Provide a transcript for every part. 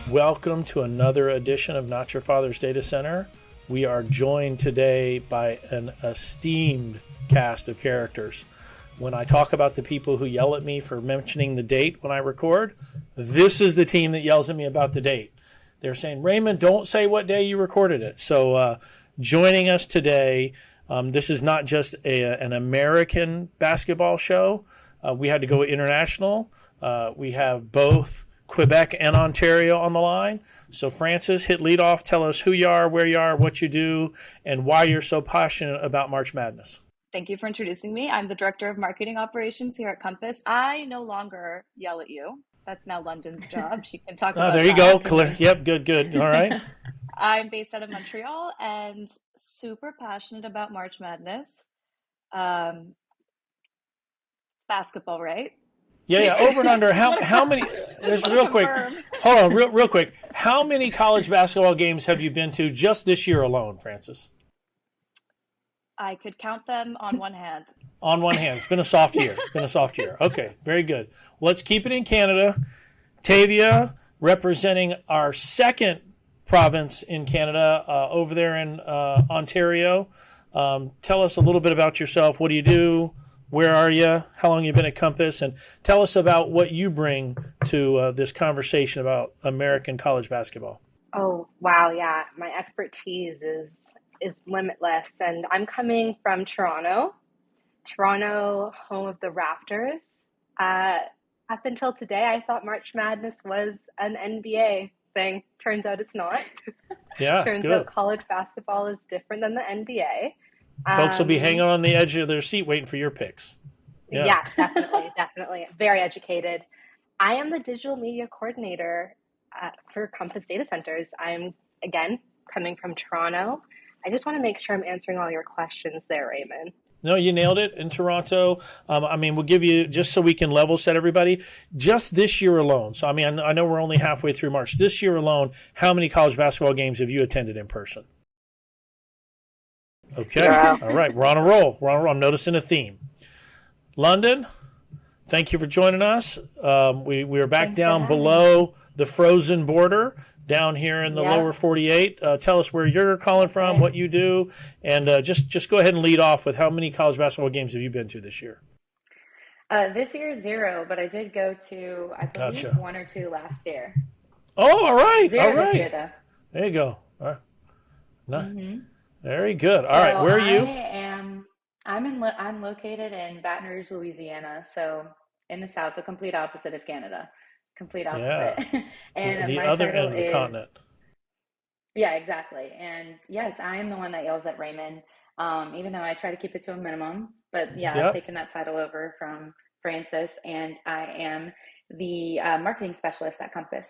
Welcome to another edition of Not Your Father's Data Center. We are joined today by an esteemed cast of characters. When I talk about the people who yell at me for mentioning the date when I record, this is the team that yells at me about the date. They're saying, Raymond, don't say what day you recorded it. So joining us today, this is not just an American basketball show. We had to go international. We have both Quebec and Ontario on the line. So Frances, hit lead off. Tell us who you are, where you are, what you do, and why you're so passionate about March Madness. Thank you for introducing me. I'm the Director of Marketing Operations here at Compass. I no longer yell at you. That's now London's job. She can talk about there you go. Clear. Yep, good. All right. I'm based out of Montreal and super passionate about March Madness. It's basketball, right? Yeah. Over and under. How many? Just real quick. Hold on, real quick. How many college basketball games have you been to just this year alone, Frances? I could count them on one hand. On one hand. It's been a soft year. Okay, very good. Let's keep it in Canada. Tayvia, representing our second province in Canada, over there in Ontario. Tell us a little bit about yourself. What do you do? Where are you? How long have you been at Compass? And tell us about what you bring to this conversation about American college basketball. Oh, wow. Yeah. My expertise is limitless. And I'm coming from Toronto, home of the Raptors. Up until today, I thought March Madness was an NBA thing. Turns out it's not. Yeah, Turns good. out college basketball is different than the NBA. Folks will be hanging on the edge of their seat waiting for your picks. Yeah, definitely. Very educated. I am the digital media coordinator for Compass Datacenters. I'm, again, coming from Toronto. I just want to make sure I'm answering all your questions there, Raymond. No, you nailed it in Toronto. We'll give you, just so we can level set everybody, just this year alone. So, I know we're only halfway through March. This year alone, how many college basketball games have you attended in person? Okay. Yeah. All right. We're on a roll. I'm noticing a theme. London, thank you for joining us. We are back down below the frozen border, down here in the lower 48. Tell us where you're calling from, what you do, and just go ahead and lead off with how many college basketball games have you been to this year? This year, 0, but I did go to, I believe, 1 or 2 last year. Oh, all right. 0 this year, though. There you go. All right. No. Very good. All right. Where are you? I'm located in Baton Rouge, Louisiana, so in the South, the complete opposite of Canada. Complete opposite. Yeah. And the my other title end of the continent. Yeah, exactly. And yes, I am the one that yells at Raymond, even though I try to keep it to a minimum. But I've taken that title over from Frances, and I am the marketing specialist at Compass.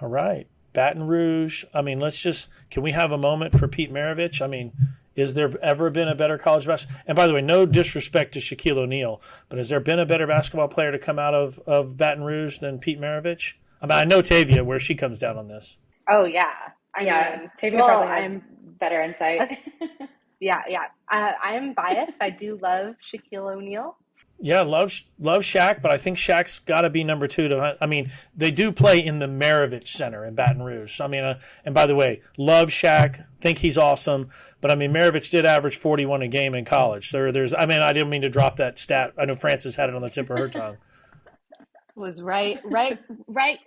All right. Baton Rouge. Can we have a moment for Pete Maravich? Is there ever been a better college basketball? And by the way, no disrespect to Shaquille O'Neal, but has there been a better basketball player to come out of Baton Rouge than Pete Maravich? I know Tayvia, where she comes down on this. Oh, yeah. Tayvia probably has better insight. Yeah. I am biased. I do love Shaquille O'Neal. Yeah, love Shaq, but I think Shaq's got to be number 2. They do play in the Maravich Center in Baton Rouge. And by the way, love Shaq, think he's awesome, but Maravich did average 41 a game in college. So I didn't mean to drop that stat. I know Frances had it on the tip of her tongue. Was right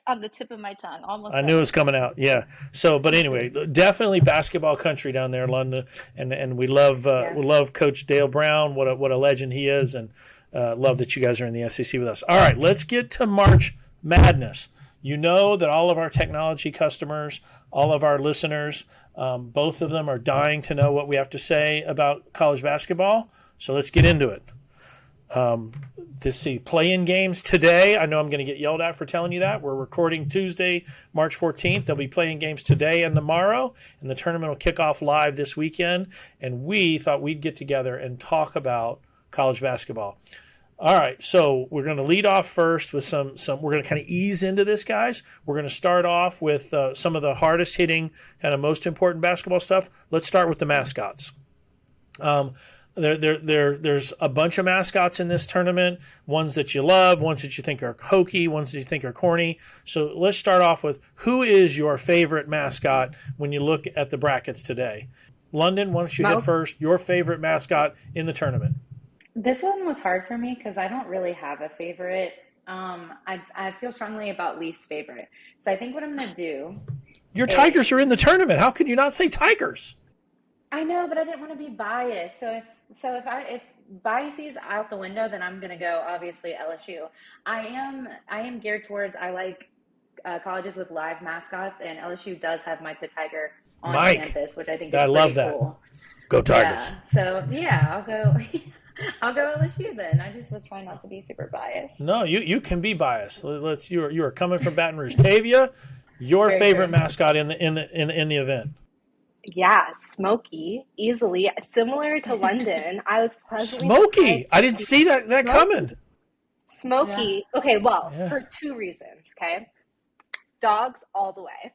on the tip of my tongue. Almost. I knew it was coming out. Yeah. So, but anyway, definitely basketball country down there in London, and we love Coach Dale Brown. What a legend he is, and love that you guys are in the SEC with us. All right, let's get to March Madness. You know that all of our technology customers, all of our listeners, both of them are dying to know what we have to say about college basketball. So let's get into it. Play-in games today. I know I'm going to get yelled at for telling you that. We're recording Tuesday, March 14th. There'll be play-in games today and tomorrow, and the tournament will kick off live this weekend. And we thought we'd get together and talk about college basketball. All right, so we're going to lead off first with some. We're going to kind of ease into this, guys. We're going to start off with some of the hardest hitting, kind of most important basketball stuff. Let's start with the mascots. There's a bunch of mascots in this tournament, ones that you love, ones that you think are hokey, ones that you think are corny. So let's start off with, who is your favorite mascot when you look at the brackets today? Lunden, why don't you hit first, your favorite mascot in the tournament? This one was hard for me because I don't really have a favorite. I feel strongly about least favorite. So I think what I'm going to do. Your Tigers are in the tournament. How could you not say Tigers? I know, but I didn't want to be biased. So if bias is out the window, then I'm going to go obviously LSU. I am geared towards, I like colleges with live mascots, and LSU does have Mike the Tiger on campus, which I think is pretty love that. Cool. Go Tigers. Yeah. So yeah, I'll go. I'll go LSU then. I just was trying not to be super biased. No, you can be biased. You are coming from Baton Rouge. Tayvia, your Very favorite good. mascot in the event? Yeah, Smokey, easily. Similar to London, I was pleasantly Smokey. surprised. I didn't see that coming. Smokey. Yeah. Okay, well, for two reasons. Okay, dogs all the way.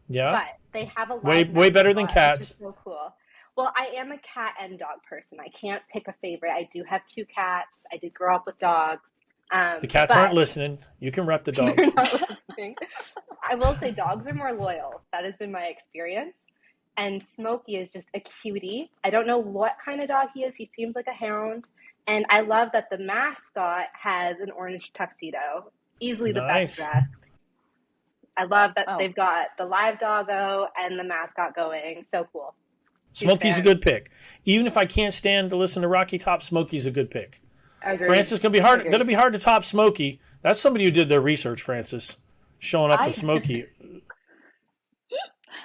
Yeah. But they have a way better than mascot, cats. which is so cool. Well, I am a cat and dog person. I can't pick a favorite. I do have 2 cats. I did grow up with dogs. The cats aren't listening. You can rep the dogs. They're not listening. I will say dogs are more loyal. That has been my experience. And Smokey is just a cutie. I don't know what kind of dog he is. He seems like a hound. And I love that the mascot has an orange tuxedo. Easily the best dressed. I love that they've got the live doggo and the mascot going. So cool. Smokey's a good pick. Even if I can't stand to listen to Rocky Top, Smokey's a good pick. Agreed. Francis, going to be hard to top Smokey. That's somebody who did their research, Francis, showing up with Smokey.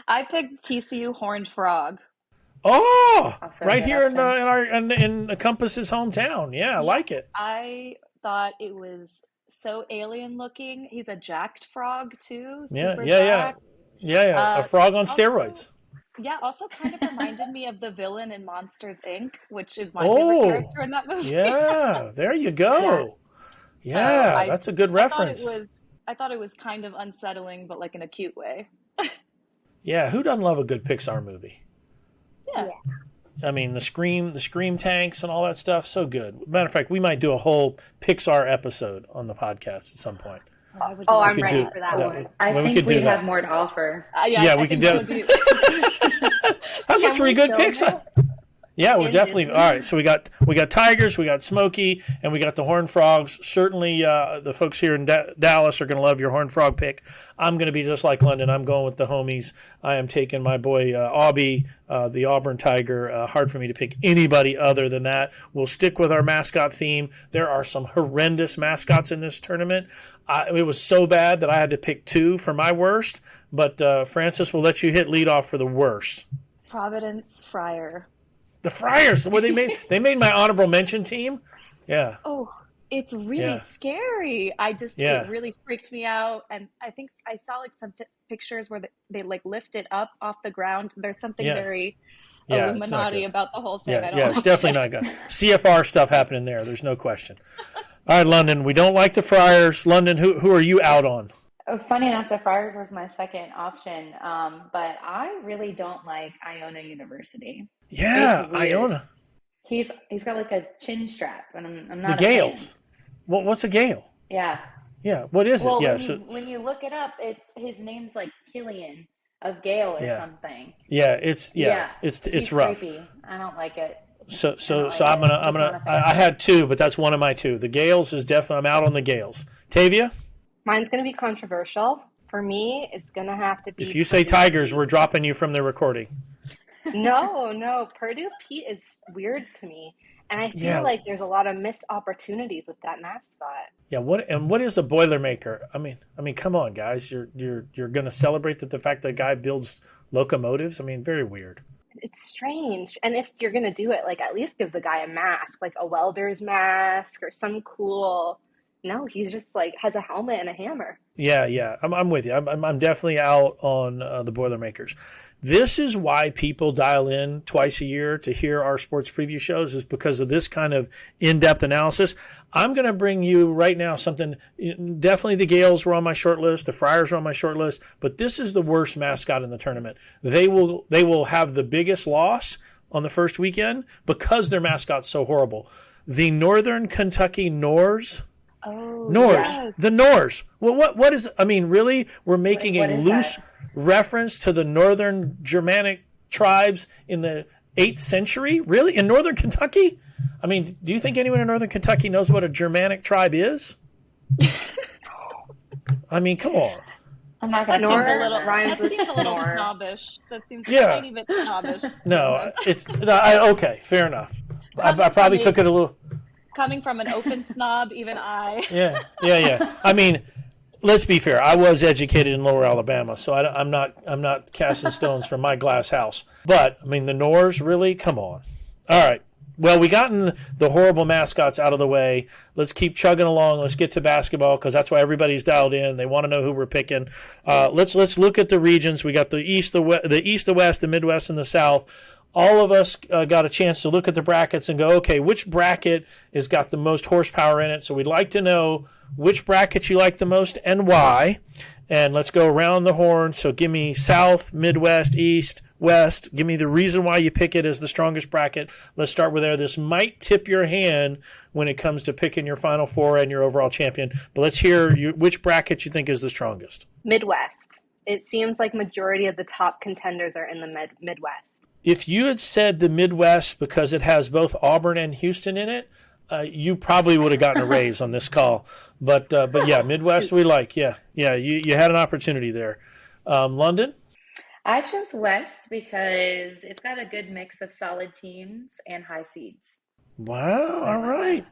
I picked TCU Horned Frog. Oh, Also right here option. in Compass's hometown. Yeah, I like it. I thought it was so alien looking. He's a jacked frog too. Yeah. Jacked. A frog on steroids. Yeah, also kind of reminded me of the villain in Monsters, Inc., which is my favorite character in that movie. Yeah, there you go. Yeah, that's a good reference. I thought it was kind of unsettling, but like in a cute way. Yeah, who doesn't love a good Pixar movie? Yeah. I mean, the scream tanks and all that stuff, so good. Matter of fact, we might do a whole Pixar episode on the podcast at some point. I'm ready for that one. I think we have more to offer. We can do it. Those are 3 good picks. Yeah, we're definitely all right. So we got Tigers, we got Smokey, and we got the Horned Frogs. Certainly, the folks here in Dallas are going to love your Horned Frog pick. I'm going to be just like London. I'm going with the homies. I am taking my boy Aubie, the Auburn Tiger. Hard for me to pick anybody other than that. We'll stick with our mascot theme. There are some horrendous mascots in this tournament. It was so bad that I had to pick 2 for my worst. But Francis, will let you hit lead off for the worst. Providence Friar. The Friars, where they made my honorable mention team. Yeah. Oh, it's really scary. It really freaked me out. And I think I saw like some pictures where they like lift it up off the ground. There's something very Illuminati about the whole thing. It's definitely not good. CFR stuff happening there. There's no question. All right, London, we don't like the Friars. London, who are you out on? Funny enough, the Friars was my second option, but I really don't like Iona University. Yeah, Iona. He's got like a chin strap, and I'm not. The Gales. What's a Gale? Yeah. Yeah. What is it? Well, Yeah. When you look it up, his name's like Killian of Gale or something. Yeah. It's rough. Creepy. I don't like it. So I had 2, but that's one of my 2. The Gales is definitely. I'm out on the Gales. Tayvia. Mine's going to be controversial. For me, it's going to have to be... If you say Tigers, we're dropping you from the recording. No. Purdue Pete is weird to me. And I feel like there's a lot of missed opportunities with that mascot. Yeah, what is a Boilermaker? I mean, come on, guys. You're going to celebrate the fact that a guy builds locomotives? I mean, very weird. It's strange. And if you're going to do it, like at least give the guy a mask, like a welder's mask or some cool... No, he just like has a helmet and a hammer. Yeah. I'm with you. I'm definitely out on the Boilermakers. This is why people dial in twice a year to hear our sports preview shows, is because of this kind of in-depth analysis. I'm going to bring you right now something. Definitely the Gales were on my short list. The Friars were on my short list. But this is the worst mascot in the tournament. They will have the biggest loss, on the first weekend because their mascot's so horrible. The Northern Kentucky Nors. Oh, Nors. yes. The Nors. Well, what is, I mean, really? We're making What a is loose that? reference to the Northern Germanic tribes in the 8th century? Really? In Northern Kentucky? I mean, do you think anyone in Northern Kentucky knows what a Germanic tribe is? I mean, come on. I'm not That going to seems a snore. little, Rhymes that with seems a little snore. snobbish. That seems a Yeah. tiny bit snobbish. No, it's okay, fair enough. I probably took it a little. Coming from an open snob, even I. Yeah. I mean, let's be fair. I was educated in Lower Alabama, so I'm not casting stones from my glass house. But I mean, the Nors, really? Come on. All right. Well, we gotten the horrible mascots out of the way. Let's keep chugging along. Let's get to basketball because that's why everybody's dialed in. They want to know who we're picking. Let's look at the regions. We got the East, the West, the Midwest, and the South. All of us got a chance to look at the brackets and go, okay, which bracket has got the most horsepower in it? So we'd like to know which bracket you like the most and why. And let's go around the horn. So give me South, Midwest, East, West. Give me the reason why you pick it as the strongest bracket. Let's start with there. This might tip your hand when it comes to picking your Final Four and your overall champion. But let's hear which bracket you think is the strongest. Midwest. It seems like majority of the top contenders are in the Midwest. If you had said the Midwest because it has both Auburn and Houston in it, you probably would have gotten a raise on this call. But yeah, Midwest we like. Yeah, you had an opportunity there. London? I chose West because it's got a good mix of solid teams and high seeds. Wow, all right.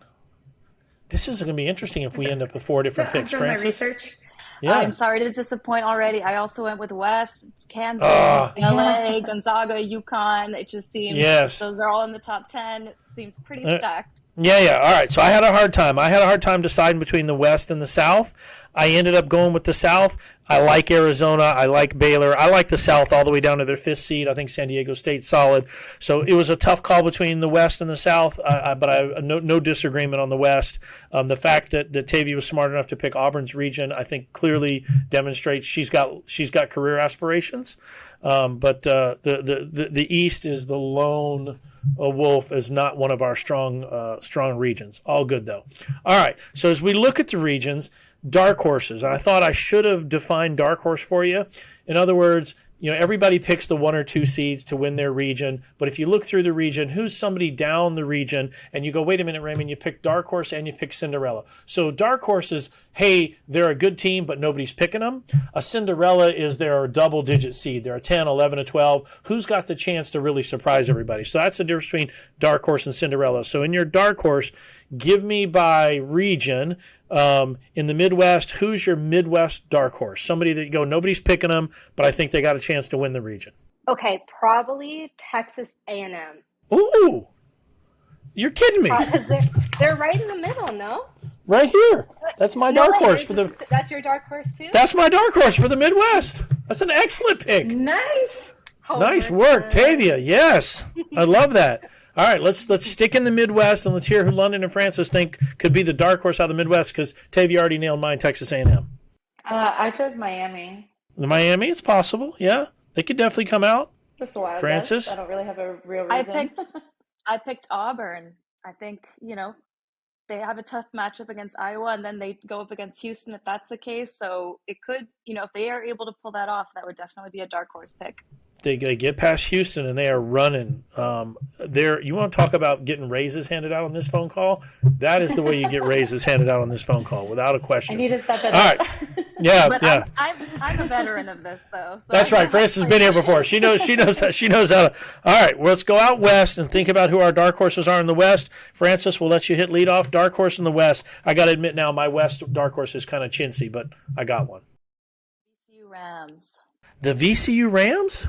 This is going to be interesting if we end up with 4 different I've picks. done my Frances? research. Yeah. I'm sorry to disappoint already. I also went with West, Kansas, LA, Gonzaga, UConn. It just seems those are all in the top 10. It seems pretty stacked. Yeah. All right. So I had a hard time deciding between the West and the South. I ended up going with the South. I like Arizona. I like Baylor. I like the South all the way down to their 5th seed. I think San Diego State's solid. So it was a tough call between the West and the South, but I no disagreement on the West. The fact that Tayvia was smart enough to pick Auburn's region, I think clearly demonstrates she's got career aspirations. But the East is the lone wolf, is not one of our strong regions. All good though. All right. So as we look at the regions, dark horses. And I thought I should have defined dark horse for you. In other words, everybody picks the 1 or 2 seeds to win their region. But if you look through the region, who's somebody down the region, and you go, wait a minute, Raymond, you pick dark horse and you pick Cinderella. So dark horse is, hey, they're a good team, but nobody's picking them. A Cinderella is they're a double-digit seed. They're a 10, 11, a 12. Who's got the chance to really surprise everybody? So that's the difference between dark horse and Cinderella. So in your dark horse, give me by region. In the Midwest, who's your Midwest dark horse? Somebody that you go, nobody's picking them, but I think they got a chance to win the region. Okay, probably Texas A&M. Ooh, you're kidding me. They're right in the middle, no? Right here. That's my dark horse for the. That's your dark horse too? That's my dark horse for the Midwest. That's an excellent pick. Nice. Nice work, Tayvia. Yes, I love that. All right, let's stick in the Midwest and let's hear who London and Frances think could be the dark horse out of the Midwest, because Tayvia already nailed mine, Texas A&M. I chose Miami. Miami, it's possible. Yeah, they could definitely come out. Just a while. Frances? I don't really have a real reason. I picked Auburn. I think, they have a tough matchup against Iowa, and then they go up against Houston if that's the case. So it could, if they are able to pull that off, that would definitely be a dark horse pick. They get past Houston and they are running. You want to talk about getting raises handed out on this phone call? That is the way you get raises handed out on this phone call, without a question. I need to step it up. All right. Yeah, but yeah. I'm a veteran of this, though. So that's right. Frances has been here before. She knows how to. All right, well, let's go out west and think about who our dark horses are in the West. Frances, we'll let you hit lead off. Dark horse in the West. I got to admit now, my West dark horse is kind of chintzy, but I got one. VCU Rams. The VCU Rams?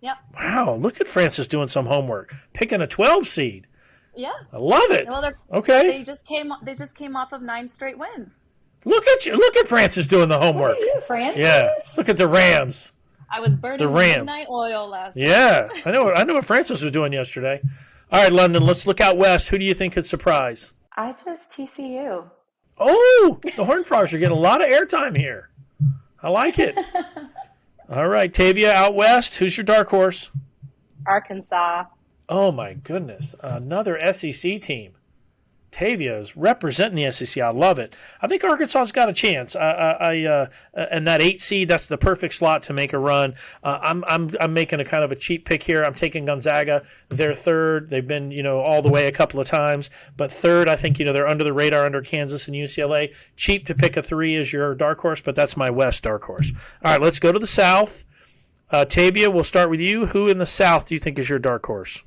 Yep. Wow, look at Frances doing some homework. Picking a 12 seed. Yeah. I love it. Well, okay. They just came off of 9 straight wins. Look at you. Look at Frances doing the homework. Look at you, Frances. Yeah. Look at the Rams. I was burning midnight oil last night. Yeah. I know what Frances was doing yesterday. All right, London, let's look out west. Who do you think could surprise? I chose TCU. Oh, the Horned Frogs are getting a lot of airtime here. I like it. All right, Tayvia, out west. Who's your dark horse? Arkansas. Oh, my goodness. Another SEC team. Tayvia is representing the SEC. I love it. I think Arkansas's got a chance. And that 8 seed, that's the perfect slot to make a run. I'm making a kind of a cheap pick here. I'm taking Gonzaga. They're third. They've been all the way a couple of times, but third, I think they're under the radar under Kansas and UCLA. Cheap to pick a 3 as your dark horse, but that's my West dark horse. All right, let's go to the South. Tayvia, we'll start with you. Who in the South do you think is your dark horse?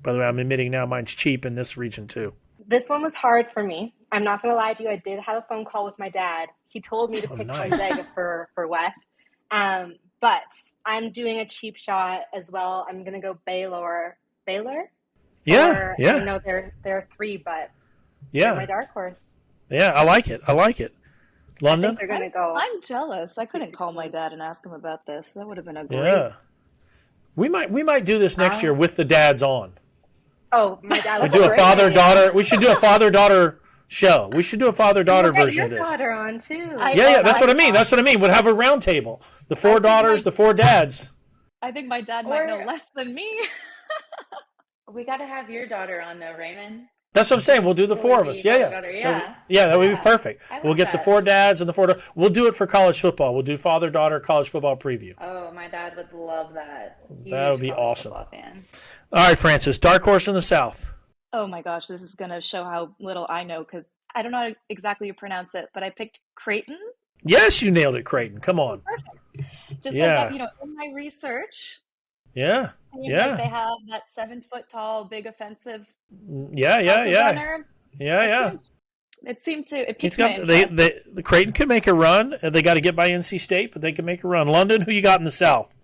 By the way, I'm admitting now mine's cheap in this region too. This one was hard for me. I'm not going to lie to you. I did have a phone call with my dad. He told me to pick Gonzaga for West. But I'm doing a cheap shot as well. I'm going to go Baylor. Baylor? Yeah. I know they're 3, but they're my dark horse. Yeah, I like it. Lunden? They're going to go. I'm jealous. I couldn't call my dad and ask him about this. That would have been a great. Yeah. We might do this next year with the dads on. Oh, my dad. We do a father-daughter. We should do a father-daughter show. We should do a father-daughter version of this. Daughter on too. Yeah. That's what I mean. We'd have a round table. The 4 daughters, the 4 dads. I think my dad might know less than me. We got to have your daughter on though, Raymond. That's what I'm saying. We'll do the 4 of us. Yeah. That would be perfect. We'll get the 4 dads and the 4 daughters. We'll do it for college football. We'll do father-daughter college football preview. Oh, my dad would love that. That would be awesome. All right, Frances, dark horse in the South. Oh my gosh, this is going to show how little I know because I don't know how exactly you pronounce it, but I picked Creighton. Yes, you nailed it, Creighton. Come on. Perfect. Just because, in my research, they have that 7-foot tall, big offensive. Runner. It seemed to. It piqued my interest. The Creighton can make a run. They got to get by NC State, but they can make a run. Lunden, who you got in the South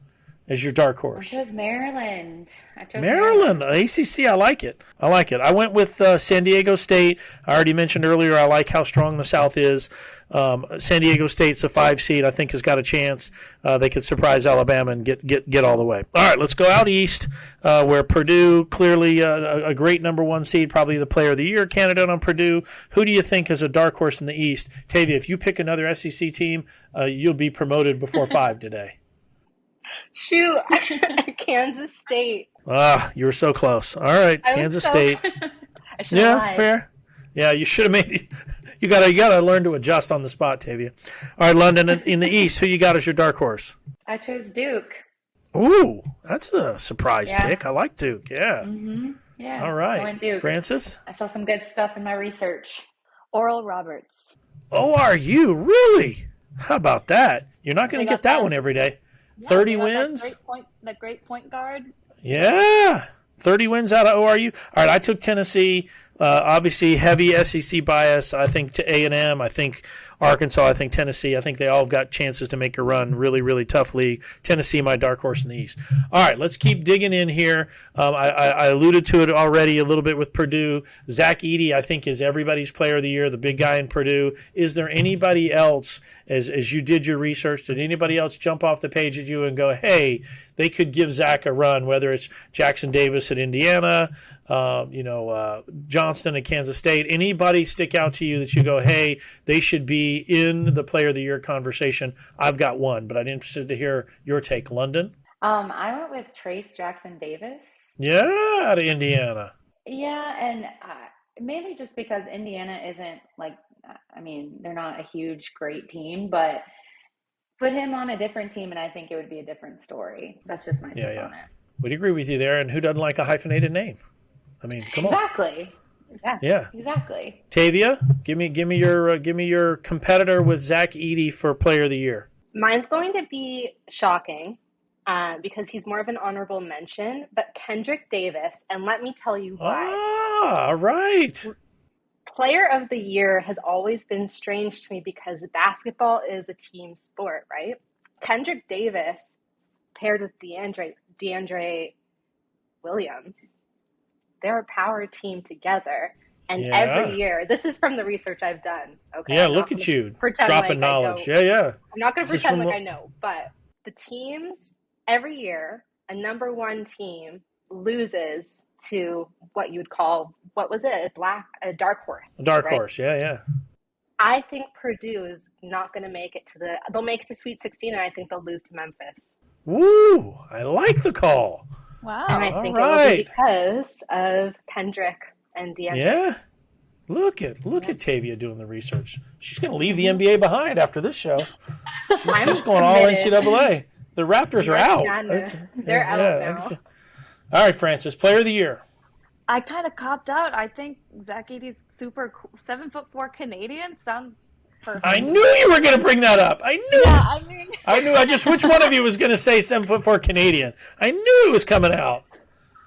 as your dark horse? I chose Maryland. Maryland, ACC. I like it. I went with San Diego State. I already mentioned earlier I like how strong the South is. San Diego State's a 5 seed. I think has got a chance. They could surprise Alabama and get all the way. All right, let's go out east where Purdue, clearly a great number 1 seed, probably the player of the year candidate on Purdue. Who do you think is a dark horse in the East? Tayvia, if you pick another SEC team, you'll be promoted before 5 today. Shoot, Kansas State. You were so close. All right, Kansas State. Yeah, it's fair. Yeah, you should have made. You gotta learn to adjust on the spot, Tayvia. All right, Lunden in the East. Who you got as your dark horse? I chose Duke. Ooh, that's a surprise pick. I like Duke. Yeah. Mm-hmm. Yeah. All right, I went Duke. Frances. I saw some good stuff in my research. Oral Roberts. Oh, are you really? How about that? You're not going to get that one every day. 30 wins. That great point guard. Yeah. 30 wins out of ORU. All right, I took Tennessee. Obviously, heavy SEC bias. I think to A&M. I think Arkansas. I think Tennessee. I think they all have got chances to make a run. Really, really tough league. Tennessee, my dark horse in the East. All right, let's keep digging in here. I alluded to it already a little bit with Purdue. Zach Edey, I think, is everybody's player of the year, the big guy in Purdue. Is there anybody else, as you did your research, did anybody else jump off the page at you and go, hey, they could give Zach a run, whether it's Jackson Davis at Indiana, Johnston at Kansas State. Anybody stick out to you that you go, hey, they should be in the player of the year conversation? I've got one, but I'm interested to hear your take. Lunden? I went with Trace Jackson Davis. Yeah, out of Indiana. Yeah, and mainly just because Indiana isn't they're not a huge, great team, but put him on a different team and I think it would be a different story. That's just my take on it. Would agree with you there. And who doesn't like a hyphenated name? I mean, come on. Exactly. Yeah. Exactly. Tayvia, give me your competitor with Zach Edey for player of the year. Mine's going to be shocking because he's more of an honorable mention, but Kendrick Davis, and let me tell you why. All right. Player of the year has always been strange to me because basketball is a team sport, right? Kendrick Davis paired with DeAndre Williams, they're a power team together. And every year, this is from the research I've done. Okay. Yeah, look at you dropping knowledge. I'm not going to pretend like I know, but the teams every year, a number 1 team loses to what you would call, what was it? A dark horse. A dark horse. Yeah. I think Purdue is not going to make it they'll make it to Sweet 16, and I think they'll lose to Memphis. Woo! I like the call. Wow. And I think it will be because of Kendrick and DeAndre. Yeah. Look at Tayvia doing the research. She's going to leave the NBA behind after this show. She's going all NCAA. The Raptors are out. They're out now. All right, Frances, Player of the Year. I kind of copped out. I think Zach Edey's super cool. 7'4" Canadian sounds perfect. I knew you were going to bring that up. I knew. Yeah, I knew. I just which one of you was going to say 7'4" Canadian. I knew it was coming out.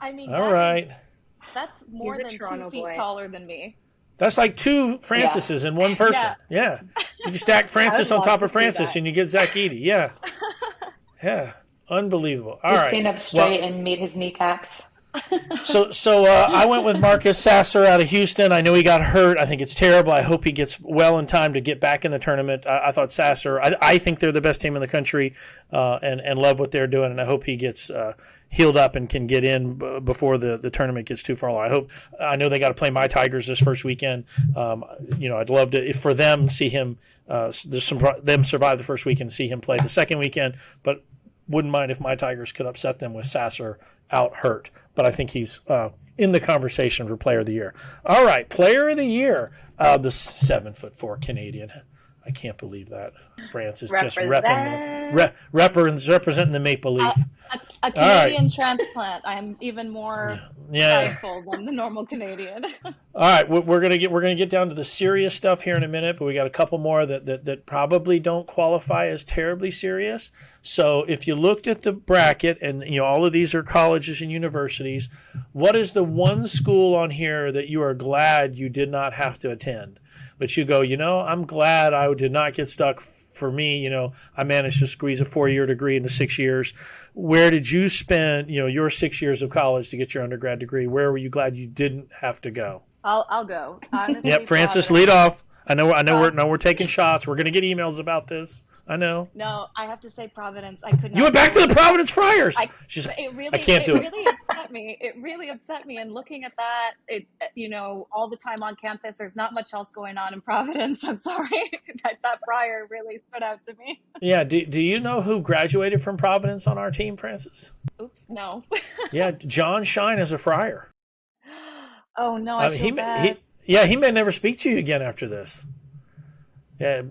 I mean, all right. That's more than 2 feet taller than me. That's like 2 Franceses in one person. Yeah. You can stack Frances on top of Frances and you get Zach Edey. Yeah. Yeah. Unbelievable. All right. Stand up straight and meet his kneecaps. So I went with Marcus Sasser out of Houston. I know he got hurt. I think it's terrible. I hope he gets well in time to get back in the tournament. I thought Sasser, I think they're the best team in the country and love what they're doing, and I hope he gets healed up and can get in before the tournament gets too far along. I know they got to play my Tigers this first weekend. I'd love to, for them, see him them survive the first weekend, see him play the second weekend, but wouldn't mind if my Tigers could upset them with Sasser out hurt. But I think he's in the conversation for Player of the Year. All right, Player of the Year, the 7'4" Canadian. I can't believe that. Frances just representing the Maple Leaf. A Canadian transplant. I'm even more thankful than the normal Canadian. All right, we're gonna get down to the serious stuff here in a minute, but we got a couple more that probably don't qualify as terribly serious. So if you looked at the bracket, and all of these are colleges and universities, what is the one school on here that you are glad you did not have to attend? But you go, I'm glad I did not get stuck. For me, I managed to squeeze a 4-year degree into 6 years. Where did you spend, your 6 years of college to get your undergrad degree? Where were you glad you didn't have to go? I'll go. Honestly, yep, Frances, lead off. I know. We're taking shots. We're going to get emails about this. I know. No, I have to say Providence. I couldn't. You went back to the Providence Friars. I can't do it. It really upset me. It really upset me. And looking at that, all the time on campus, there's not much else going on in Providence. I'm sorry. that Friar really stood out to me. Yeah. Do you know who graduated from Providence on our team, Frances? Oops, no. Yeah, John Shine is a Friar. Oh no, I feel bad. He may never speak to you again after this. Yeah,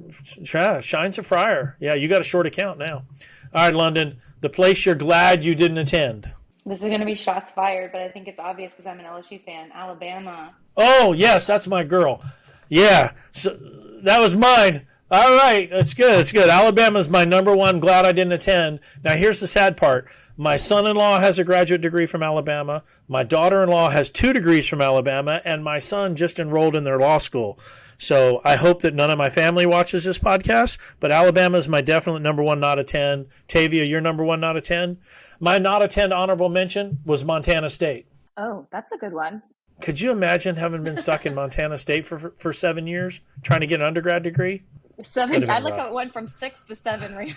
Shine's a Friar. Yeah, you got a short account now. All right, Lunden, the place you're glad you didn't attend. This is going to be shots fired, but I think it's obvious because I'm an LSU fan. Alabama. Oh, yes, that's my girl. Yeah, so that was mine. All right, that's good. That's good. Alabama's my number one. Glad I didn't attend. Now, here's the sad part. My son-in-law has a graduate degree from Alabama. My daughter-in-law has 2 degrees from Alabama, and my son just enrolled in their law school. So I hope that none of my family watches this podcast, but Alabama is my definite number one not attend. Tayvia, your number one not attend. My not attend honorable mention was Montana State. Oh, that's a good one. Could you imagine having been stuck in Montana State for 7 years trying to get an undergrad degree? 7. I like how it went from 6 to 7.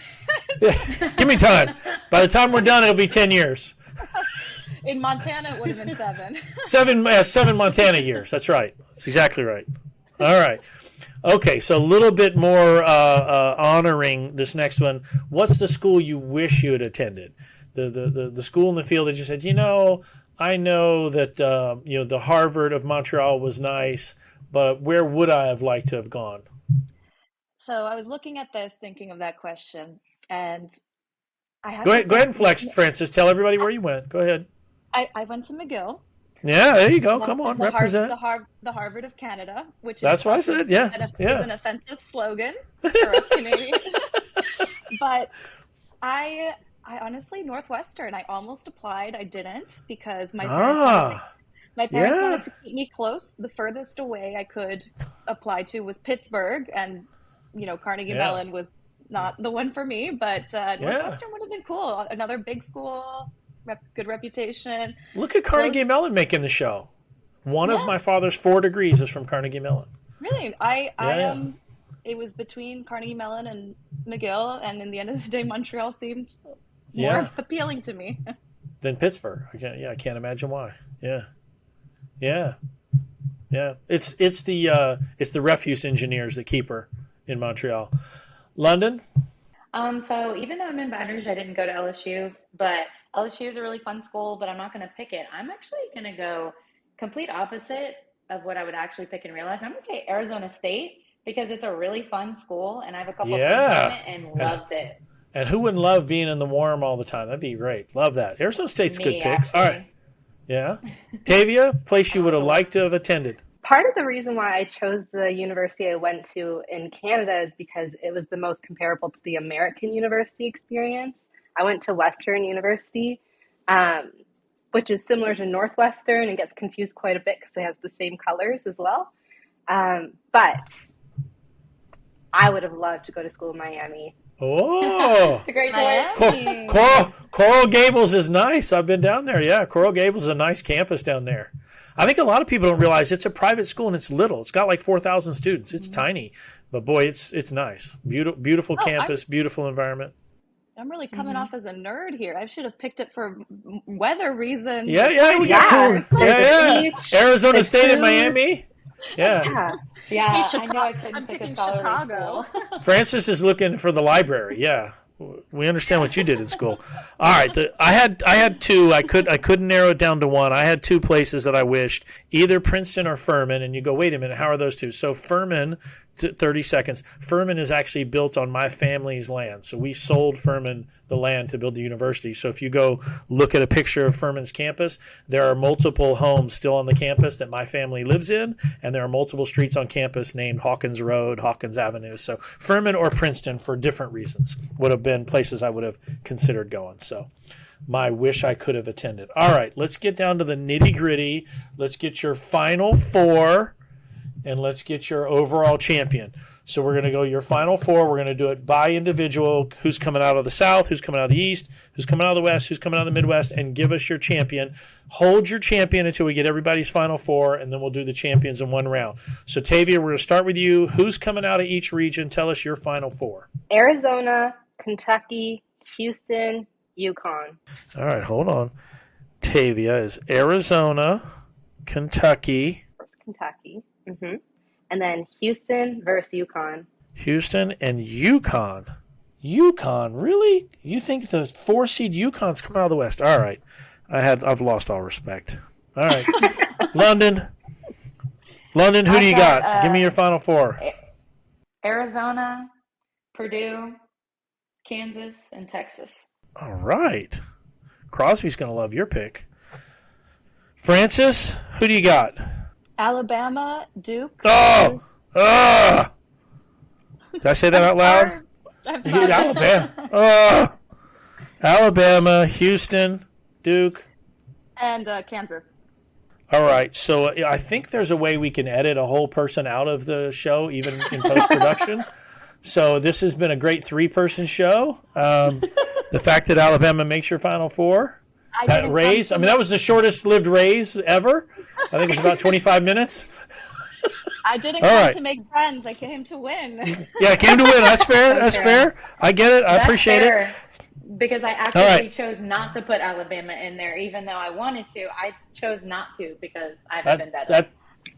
Yeah, give me time. By the time we're done, it'll be 10 years. In Montana, it would have been 7. 7 Montana years. That's right. That's exactly right. All right. Okay, so a little bit more honoring this next one. What's the school you wish you had attended? The school in the field that you said, I know that the Harvard of Montreal was nice, but where would I have liked to have gone? So I was looking at this, thinking of that question, and I have go ahead and flex, Frances. Tell everybody where you went. Go ahead. I went to McGill. Yeah, there you go. Come on, represent. The Harvard of Canada, which that's what I said. Yeah, is an offensive slogan for us Canadians. But I honestly, Northwestern. I almost applied. I didn't because my parents wanted to keep me close. The furthest away I could apply to was Pittsburgh, and Carnegie Mellon was not the one for me. But Northwestern would have been cool. Another big school. Good reputation. Look at Carnegie Mellon making the show. One of my father's 4 degrees is from Carnegie Mellon. Really? It was between Carnegie Mellon and McGill, and in the end of the day, Montreal seemed more appealing to me than Pittsburgh. I can't imagine why. Yeah. It's the refuse engineers that keep her in Montreal. Lunden. So even though I'm in Baton Rouge, I didn't go to LSU, but LSU is a really fun school, but I'm not going to pick it. I'm actually going to go complete opposite of what I would actually pick in real life. I'm going to say Arizona State because it's a really fun school, and I have a couple of friends from it and loved it. And who wouldn't love being in the warm all the time? That'd be great. Love that. Arizona State's a good pick. Actually. All right. Yeah. Tayvia, place you would have liked to have attended. Part of the reason why I chose the university I went to in Canada is because it was the most comparable to the American university experience. I went to Western University, which is similar to Northwestern and gets confused quite a bit because they have the same colors as well. But I would have loved to go to school in Miami. Oh, it's a great choice. Coral Gables is nice. I've been down there. Yeah, Coral Gables is a nice campus down there. I think a lot of people don't realize it's a private school and it's little. It's got like 4,000 students. It's tiny, but boy, it's nice. Beautiful campus, beautiful environment. I'm really coming off as a nerd here. I should have picked it for weather reasons. Yeah, we got cool. Yeah. Arizona State and Miami. Yeah. Yeah, Hey, I know I couldn't pick a Chicago. school. Frances is looking for the library. Yeah, we understand what you did in school. All right, I had two. I couldn't narrow it down to one. I had two places that I wished, either Princeton or Furman. And you go, wait a minute, how are those two? So Furman, 30 seconds. Furman is actually built on my family's land. So we sold Furman the land to build the university. So if you go look at a picture of Furman's campus, there are multiple homes still on the campus that my family lives in, and there are multiple streets on campus named Hawkins Road, Hawkins Avenue. So Furman or Princeton, for different reasons, would have been places I would have considered going. So my wish I could have attended. All right, let's get down to the nitty-gritty. Let's get your Final Four, and let's get your overall champion. So we're going to go your Final Four. We're going to do it by individual. Who's coming out of the South, who's coming out of the East, who's coming out of the West, who's coming out of the Midwest, and give us your champion. Hold your champion until we get everybody's Final Four, and then we'll do the champions in one round. So, Tayvia, we're going to start with you. Who's coming out of each region? Tell us your Final Four. Arizona, Kentucky, Houston, UConn. All right, hold on. Tayvia is Arizona, Kentucky. Kentucky. And then Houston versus UConn. Houston and UConn. UConn, really? You think the 4-seed UConn's coming out of the West? All right. I've lost all respect. All right. Lunden, who do you got? Give me your Final Four. Arizona, Purdue, Kansas, and Texas. All right. Crosby's going to love your pick. Frances, who do you got? Alabama, Duke. Oh! Did I say that out loud? Alabama. Alabama, Houston, Duke. And Kansas. All right. So I think there's a way we can edit a whole person out of the show, even in post-production. So this has been a great 3-person show. The fact that Alabama makes your Final Four. That raise, that was the shortest lived raise ever. I think it was about 25 minutes. I didn't come to make friends. I came to win. Yeah, I came to win. That's fair. That's fair. I get it. I appreciate it. Because I actually chose not to put Alabama in there, even though I wanted to. I chose not to because I haven't been better.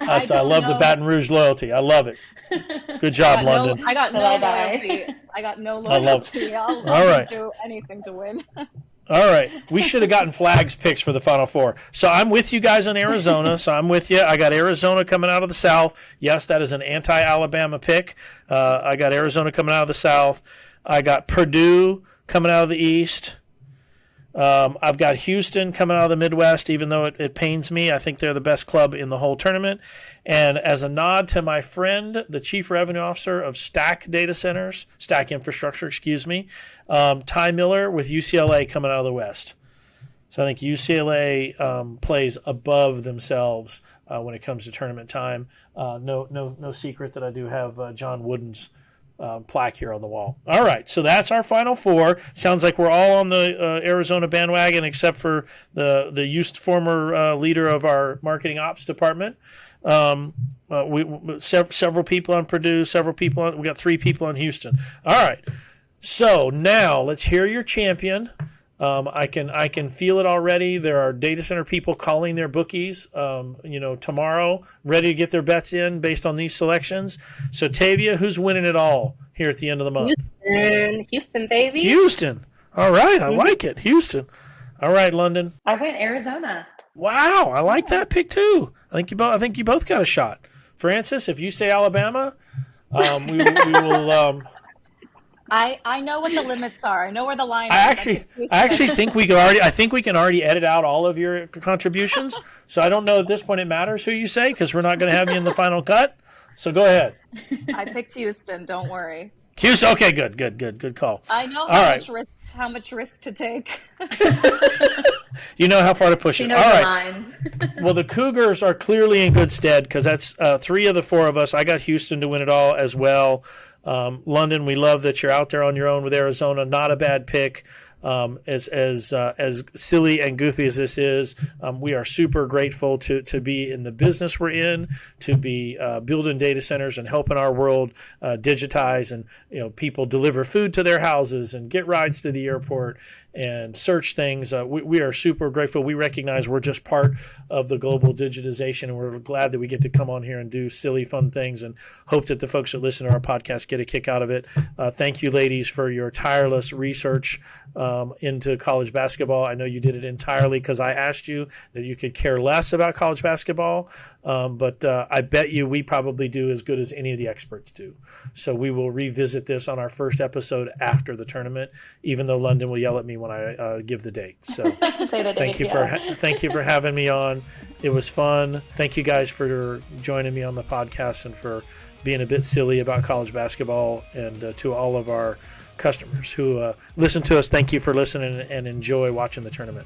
I love the Baton Rouge loyalty. I love it. Good job, Lunden. I got no loyalty. I'll do anything to win. All right. We should have gotten flags picks for the Final Four. So I'm with you guys on Arizona. So I'm with you. I got Arizona coming out of the South. Yes, that is an anti-Alabama pick. I got Arizona coming out of the South. I got Purdue coming out of the East. I've got Houston coming out of the Midwest, even though it pains me. I think they're the best club in the whole tournament. And as a nod to my friend, the Chief Revenue Officer of Stack Infrastructure, Ty Miller with UCLA coming out of the West. So I think UCLA plays above themselves when it comes to tournament time. No secret that I do have John Wooden's plaque here on the wall. All right, so that's our Final Four. Sounds like we're all on the Arizona bandwagon except for the former leader of our marketing ops department. Several people on Purdue, we got 3 people on Houston. All right, so now let's hear your champion. I can feel it already. There are data center people calling their bookies, tomorrow, ready to get their bets in based on these selections. So Tayvia, who's winning it all? here at the end of the month? Houston, baby. Houston. All right, I like it. Houston. All right, Lunden. I went Arizona. Wow, I like that pick too. I think you both got a shot. Frances, if you say Alabama, we will. I know what the limits are. I know where the line is. I actually think we can already. I think we can already edit out all of your contributions. So I don't know at this point it matters who you say because we're not going to have you in the final cut. So go ahead. I picked Houston. Don't worry. Houston. Okay, good call. I know how much risk to take. You know how far to push it. All right. Well, the Cougars are clearly in good stead because that's 3 of the 4 of us. I got Houston to win it all as well. Lunden, we love that you're out there on your own with Arizona. Not a bad pick. As silly and goofy as this is, we are super grateful to be in the business we're in, to be building data centers and helping our world digitize, and people deliver food to their houses and get rides to the airport and search things. We are super grateful. We recognize we're just part of the global digitization, and we're glad that we get to come on here and do silly, fun things, and hope that the folks that listen to our podcast get a kick out of it. Thank you, ladies, for your tireless research into college basketball. I know you did it entirely because I asked you that you could care less about college basketball, but I bet you we probably do as good as any of the experts do. So we will revisit this on our first episode after the tournament, even though Lunden will yell at me when I give the date. So thank you for having me on. It was fun. Thank you guys for joining me on the podcast and for being a bit silly about college basketball, and to all of our customers who listen to us, thank you for listening and enjoy watching the tournament.